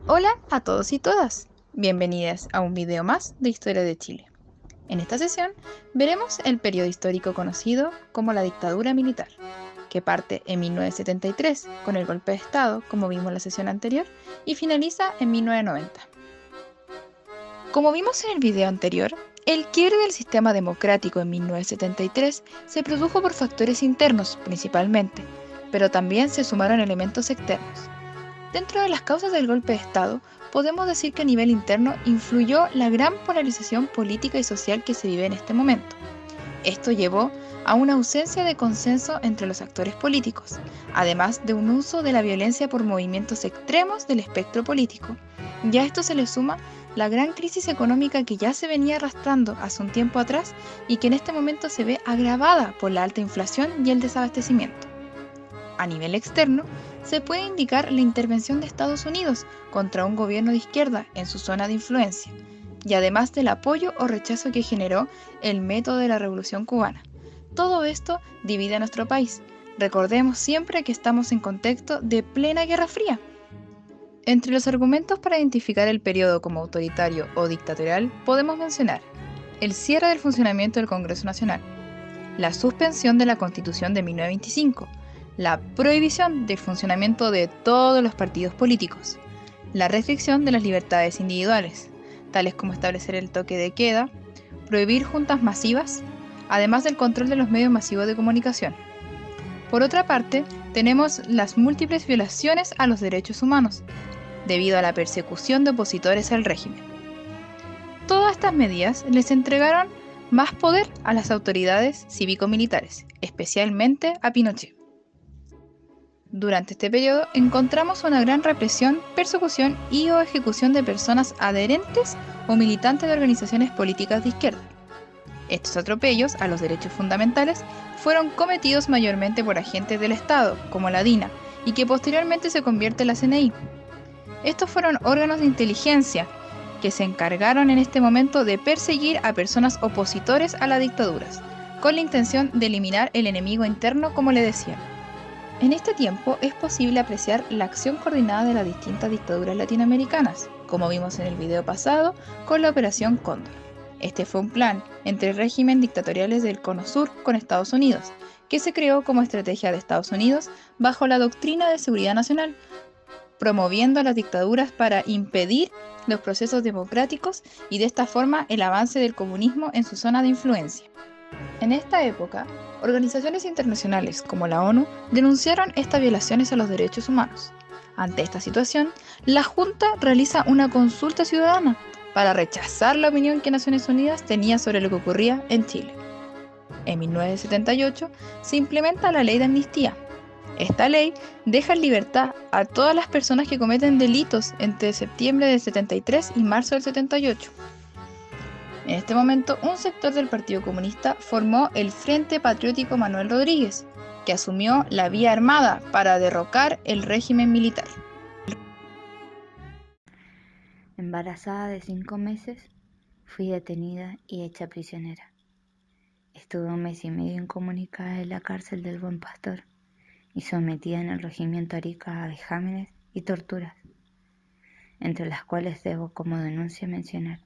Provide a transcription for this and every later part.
Hola a todos y todas, bienvenidas a un video más de Historia de Chile. En esta sesión veremos el periodo histórico conocido como la dictadura militar, que parte en 1973 con el golpe de Estado, como vimos en la sesión anterior, y finaliza en 1990. Como vimos en el video anterior, el quiebre del sistema democrático en 1973 se produjo por factores internos principalmente, pero también se sumaron elementos externos. Dentro de las causas del golpe de Estado, podemos decir que a nivel interno influyó la gran polarización política y social que se vive en este momento. Esto llevó a una ausencia de consenso entre los actores políticos, además de un uso de la violencia por movimientos extremos del espectro político. Y a esto se le suma la gran crisis económica que ya se venía arrastrando hace un tiempo atrás y que en este momento se ve agravada por la alta inflación y el desabastecimiento. A nivel externo, se puede indicar la intervención de Estados Unidos contra un gobierno de izquierda en su zona de influencia, y además del apoyo o rechazo que generó el método de la Revolución cubana. Todo esto divide a nuestro país. Recordemos siempre que estamos en contexto de plena Guerra Fría. Entre los argumentos para identificar el periodo como autoritario o dictatorial podemos mencionar el cierre del funcionamiento del Congreso Nacional, la suspensión de la Constitución de 1925, la prohibición del funcionamiento de todos los partidos políticos, la restricción de las libertades individuales, tales como establecer el toque de queda, prohibir juntas masivas, además del control de los medios masivos de comunicación. Por otra parte, tenemos las múltiples violaciones a los derechos humanos, debido a la persecución de opositores al régimen. Todas estas medidas les entregaron más poder a las autoridades cívico-militares, especialmente a Pinochet. Durante este periodo encontramos una gran represión, persecución y o ejecución de personas adherentes o militantes de organizaciones políticas de izquierda. Estos atropellos a los derechos fundamentales fueron cometidos mayormente por agentes del Estado, como la DINA, y que posteriormente se convierte en la CNI. Estos fueron órganos de inteligencia que se encargaron en este momento de perseguir a personas opositores a las dictaduras, con la intención de eliminar el enemigo interno, como le decían. En este tiempo es posible apreciar la acción coordinada de las distintas dictaduras latinoamericanas, como vimos en el video pasado con la Operación Cóndor. Este fue un plan entre régimen dictatoriales del Cono Sur con Estados Unidos, que se creó como estrategia de Estados Unidos bajo la doctrina de seguridad nacional, promoviendo a las dictaduras para impedir los procesos democráticos y de esta forma el avance del comunismo en su zona de influencia. En esta época, organizaciones internacionales como la ONU denunciaron estas violaciones a los derechos humanos. Ante esta situación, la Junta realiza una consulta ciudadana para rechazar la opinión que Naciones Unidas tenía sobre lo que ocurría en Chile. En 1978 se implementa la Ley de Amnistía. Esta ley deja en libertad a todas las personas que cometen delitos entre septiembre del 73 y marzo del 78. En este momento, un sector del Partido Comunista formó el Frente Patriótico Manuel Rodríguez, que asumió la vía armada para derrocar el régimen militar. Embarazada de 5 meses, fui detenida y hecha prisionera. Estuve 1 mes y medio incomunicada en la cárcel del Buen Pastor y sometida en el regimiento Arica a vejámenes y torturas, entre las cuales debo como denuncia mencionar: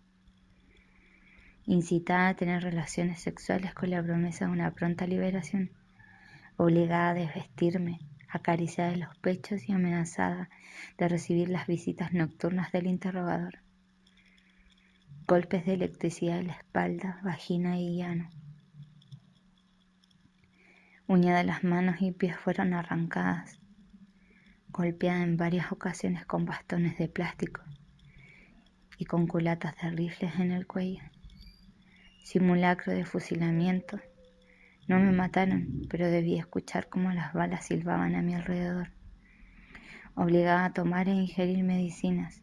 incitada a tener relaciones sexuales con la promesa de una pronta liberación, obligada a desvestirme, acariciada en los pechos y amenazada de recibir las visitas nocturnas del interrogador, golpes de electricidad en la espalda, vagina y ano. Uñas de las manos y pies fueron arrancadas, golpeada en varias ocasiones con bastones de plástico y con culatas de rifles en el cuello. Simulacro de fusilamiento. No me mataron, pero debí escuchar cómo las balas silbaban a mi alrededor. Obligada a tomar e ingerir medicinas,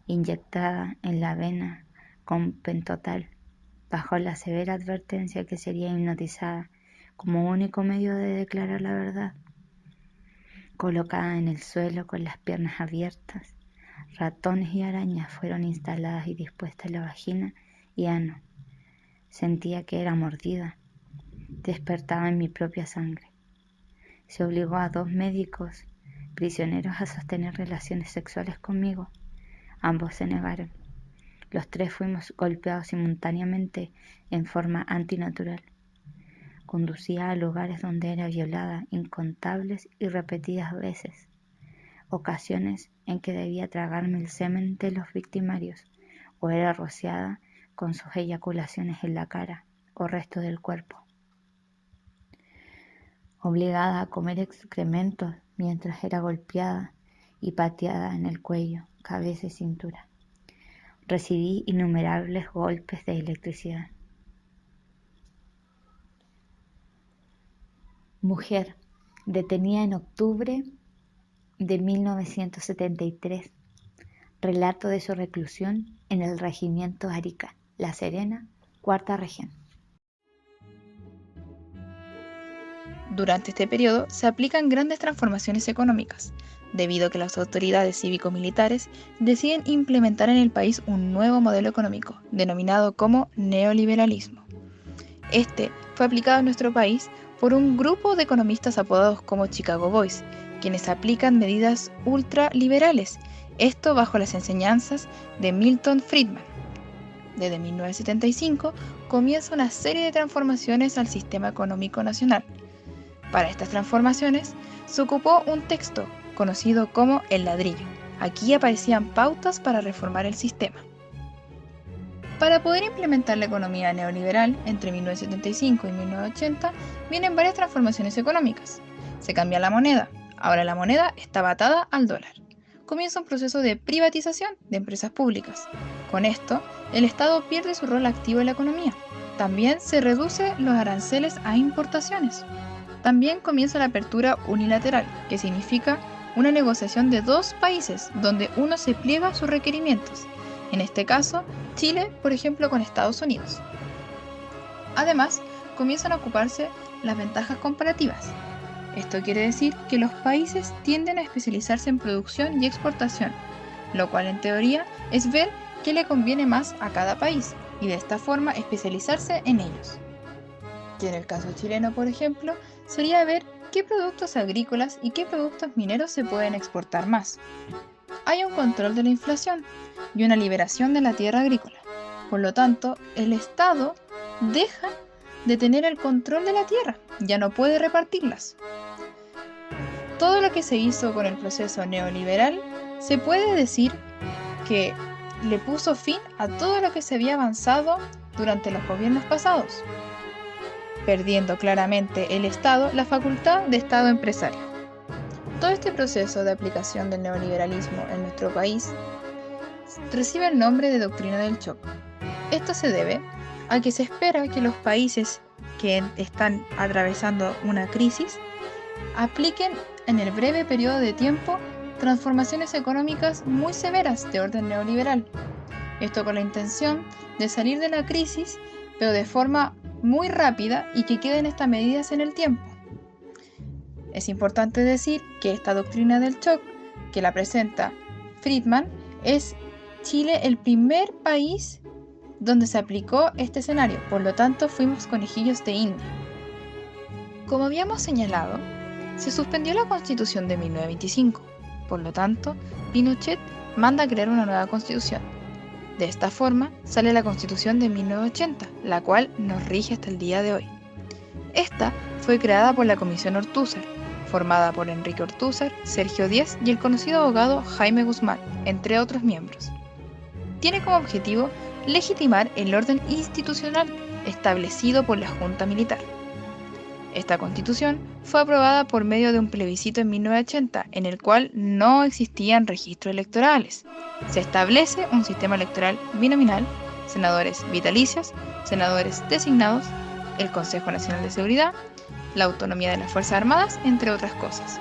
inyectada en la vena con pentotal, bajo la severa advertencia que sería hipnotizada como único medio de declarar la verdad. Colocada en el suelo con las piernas abiertas, ratones y arañas fueron instaladas y dispuestas en la vagina y ano. Sentía que era mordida. Despertaba en mi propia sangre. Se obligó a 2 médicos prisioneros a sostener relaciones sexuales conmigo, Ambos se negaron. Los tres fuimos golpeados simultáneamente en forma antinatural. Conducía a lugares donde era violada incontables y repetidas veces, ocasiones en que debía tragarme el semen de los victimarios, o era rociada con sus eyaculaciones en la cara o resto del cuerpo. Obligada a comer excrementos mientras era golpeada y pateada en el cuello, cabeza y cintura. Recibí innumerables golpes de electricidad. Mujer, detenida en octubre de 1973. Relato de su reclusión en el Regimiento Arica, La Serena, Cuarta Región. Durante este periodo se aplican grandes transformaciones económicas, debido a que las autoridades cívico-militares deciden implementar en el país un nuevo modelo económico, denominado como neoliberalismo. Este fue aplicado en nuestro país por un grupo de economistas apodados como Chicago Boys, quienes aplican medidas ultraliberales, esto bajo las enseñanzas de Milton Friedman. Desde 1975 comienza una serie de transformaciones al sistema económico nacional. Para estas transformaciones se ocupó un texto conocido como El Ladrillo. Aquí aparecían pautas para reformar el sistema. Para poder implementar la economía neoliberal entre 1975 y 1980 vienen varias transformaciones económicas. Se cambia la moneda, ahora la moneda estaba atada al dólar. Comienza un proceso de privatización de empresas públicas. Con esto, el Estado pierde su rol activo en la economía. También se reducen los aranceles a importaciones. También comienza la apertura unilateral, que significa una negociación de dos países donde uno se pliega a sus requerimientos. En este caso, Chile, por ejemplo, con Estados Unidos. Además, comienzan a ocuparse las ventajas comparativas. Esto quiere decir que los países tienden a especializarse en producción y exportación, lo cual en teoría es ver qué le conviene más a cada país y de esta forma especializarse en ellos. Y en el caso chileno, por ejemplo, sería ver qué productos agrícolas y qué productos mineros se pueden exportar más. Hay un control de la inflación y una liberación de la tierra agrícola. Por lo tanto, el Estado deja de tener el control de la tierra, ya no puede repartirlas. Todo lo que se hizo con el proceso neoliberal se puede decir que le puso fin a todo lo que se había avanzado durante los gobiernos pasados, perdiendo claramente el Estado la facultad de Estado empresario. Todo este proceso de aplicación del neoliberalismo en nuestro país recibe el nombre de doctrina del shock. Esto se debe a que se espera que los países que están atravesando una crisis apliquen en el breve periodo de tiempo transformaciones económicas muy severas de orden neoliberal. Esto con la intención de salir de la crisis, pero de forma muy rápida y que queden estas medidas en el tiempo. Es importante decir que esta doctrina del shock, que la presenta Friedman, es Chile el primer país donde se aplicó este escenario, por lo tanto fuimos conejillos de India. Como habíamos señalado, se suspendió la Constitución de 1925, por lo tanto, Pinochet manda a crear una nueva Constitución. De esta forma sale la Constitución de 1980, la cual nos rige hasta el día de hoy. Esta fue creada por la Comisión Ortúzar, formada por Enrique Ortúzar, Sergio Díez y el conocido abogado Jaime Guzmán, entre otros miembros. Tiene como objetivo legitimar el orden institucional establecido por la Junta Militar. Esta Constitución fue aprobada por medio de un plebiscito en 1980, en el cual no existían registros electorales. Se establece un sistema electoral binominal, senadores vitalicios, senadores designados, el Consejo Nacional de Seguridad, la autonomía de las Fuerzas Armadas, entre otras cosas.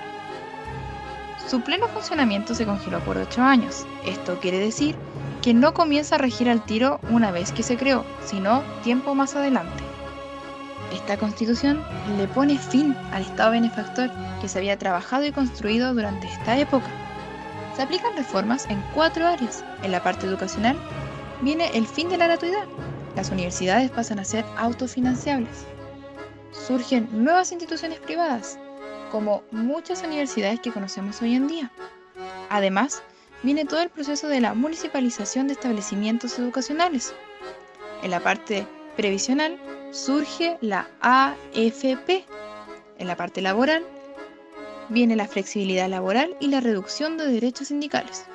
Su pleno funcionamiento se congeló por 8 años. Esto quiere decir que no comienza a regir al tiro una vez que se creó, sino tiempo más adelante. Esta Constitución le pone fin al Estado benefactor que se había trabajado y construido durante esta época. Se aplican reformas en 4 áreas. En la parte educacional viene el fin de la gratuidad. Las universidades pasan a ser autofinanciables. Surgen nuevas instituciones privadas, como muchas universidades que conocemos hoy en día. Además, viene todo el proceso de la municipalización de establecimientos educacionales. En la parte previsional surge la AFP. En la parte laboral viene la flexibilidad laboral y la reducción de derechos sindicales.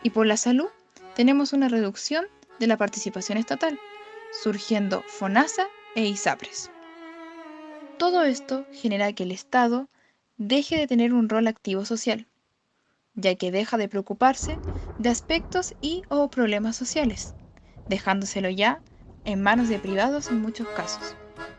Y por la salud tenemos una reducción de la participación estatal, surgiendo FONASA e ISAPRES. Todo esto genera que el Estado deje de tener un rol activo social, ya que deja de preocuparse de aspectos o problemas sociales, dejándoselo ya en manos de privados en muchos casos.